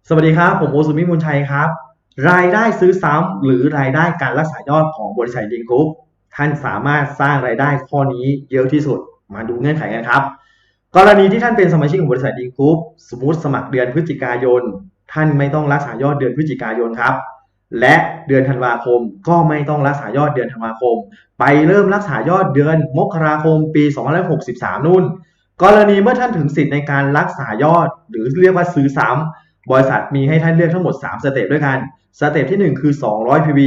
สวัสดีครับผมโอซุมิมูลชัยครับรายได้ซื้อซ้ำหรือรายได้การรักษายอดของบริษัทดิงกรุ๊ปท่านสามารถสร้างรายได้ข้อนี้เยอะที่สุดมาดูเงื่อนไขกันครับกรณีที่ท่านเป็นสมาชิกของบริษัทดิงกรุ๊ปสมมติสมัครเดือนพฤศจิกายนท่านไม่ต้องรักษายอดเดือนพฤศจิกายนครับและเดือนธันวาคมก็ไม่ต้องรักษายอดเดือนธันวาคมไปเริ่มรักษายอดเดือนมกราคมปี2563นู่นกรณีเมื่อท่านถึงสิทธิ์ในการรักษายอดหรือเรียกว่าซื้อซ้ำ บริษัทมีให้ท่านเลือกทั้งหมด3สเต็ปด้วยกันสเต็ปที่1คือ200 PV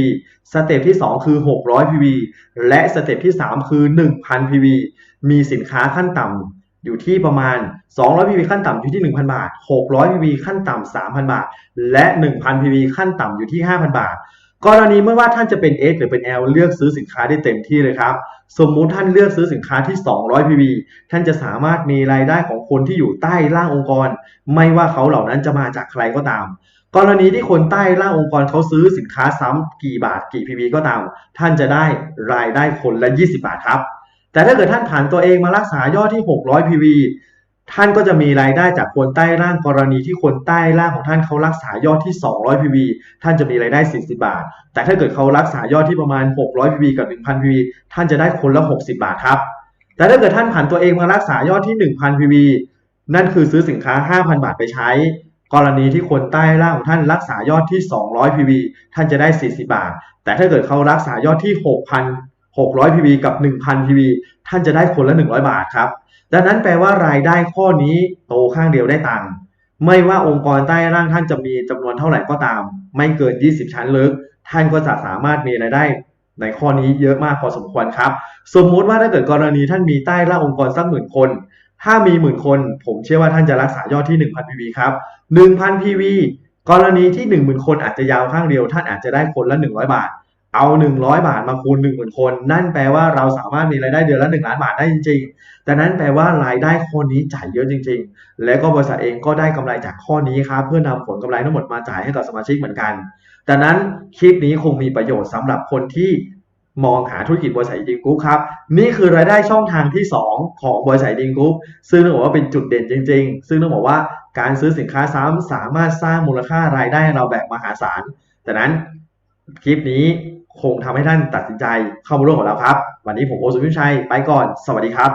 สเต็ปที่2คือ600 PV และสเต็ปที่3คือ1,000 PV มีสินค้าขั้นต่ำอยู่ที่ประมาณ200 PV ขั้นต่ำอยู่ที่ 1,000 บาท600 PV ขั้นต่ำ 3,000 บาทและ 1,000 PV ขั้นต่ำอยู่ที่ 5,000 บาทกรณีไม่ว่าท่านจะเป็น S หรือเป็น L เลือกซื้อสินค้าได้เต็มที่เลยครับสมมุติท่านเลือกซื้อสินค้าที่200 PV ท่านจะสามารถมีรายได้ของคนที่อยู่ใต้ล่างองค์กรไม่ว่าเขาเหล่านั้นจะมาจากใครก็ตามกรณีที่คนใต้ล่างองค์กรเขาซื้อสินค้าซ้ำกี่บาทกี่ PV ก็ตามท่านจะได้รายได้คนละ20 บาทครับแต่ถ้าเกิดท่านผ่านตัวเองมารักษายอดที่600 PV ท่านก็จะมีรายได้จากคนใต้ล่างกรณีที่คนใต้ล่างของท่านเขารักษายอดที่200 PV ท่านจะมีรายได้40 บาทแต่ถ้าเกิดเขารักษายอดที่ประมาณ600 PV กับ 1,000 PV ท่านจะได้คนละ60 บาทครับแต่ถ้าเกิดท่านผ่านตัวเองมารักษายอดที่ 1,000 PV นั่นคือซื้อสินค้า 5,000 บาทไปใช้กรณีที่คนใต้ล่างของท่านรักษายอดที่200 PV ท่านจะได้40 บาทแต่ถ้าเกิดเขารักษายอดที่6,600 PV กับ 1,000 PV ท่านจะได้คนละ100 บาทครับดังนั้นแปลว่ารายได้ข้อนี้โตข้างเดียวได้ตังค์ไม่ว่าองค์กรใต้ล่างท่านจะมีจำนวนเท่าไหร่ก็ตามไม่เกิน20ชั้นลึกท่านก็จะสามารถมีรายได้ในข้อนี้เยอะมากพอสมควรครับสมมุติว่าถ้าเกิดกรณีท่านมีใต้ล่างองค์กรสัก10,000 คนถ้ามี10,000 คนผมเชื่อว่าท่านจะรักษายอดที่ 1,000 PV ครับ 1,000 PV กรณีที่ 10,000 คนอาจจะยาวข้างเดียวท่านอาจจะได้คนละ100 บาทเอา100 บาทมาคูณ 10,000 คนนั่นแปลว่าเราสามารถมีรายได้เดือนละ1 ล้านบาทได้จริงๆดังนั้นแปลว่ารายได้ข้อนี้จ่ายเยอะจริงๆและก็บริษัทเองก็ได้กำไรจากข้อนี้ครับเพื่อนำผลกำไรทั้งหมดมาจ่ายให้กับสมาชิกเหมือนกันดังนั้นคลิปนี้คงมีประโยชน์สำหรับคนที่มองหาธุรกิจบริษัทดิงกรุ๊ปครับนี่คือรายได้ช่องทางที่2ของบริษัทดิงกรุ๊ปซึ่งต้องบอกว่าเป็นจุดเด่นจริงๆซึ่งต้องบอกว่าการซื้อสินค้าซ้ำสามารถสร้างมูลค่ารายได้เราแบบมหาศาลดังนั้นคลิปนี้คงทำให้ท่านตัดสินใจเข้ามาร่วมกับเราครับวันนี้ผมโอสุวิชัยไปก่อนสวัสดีครับ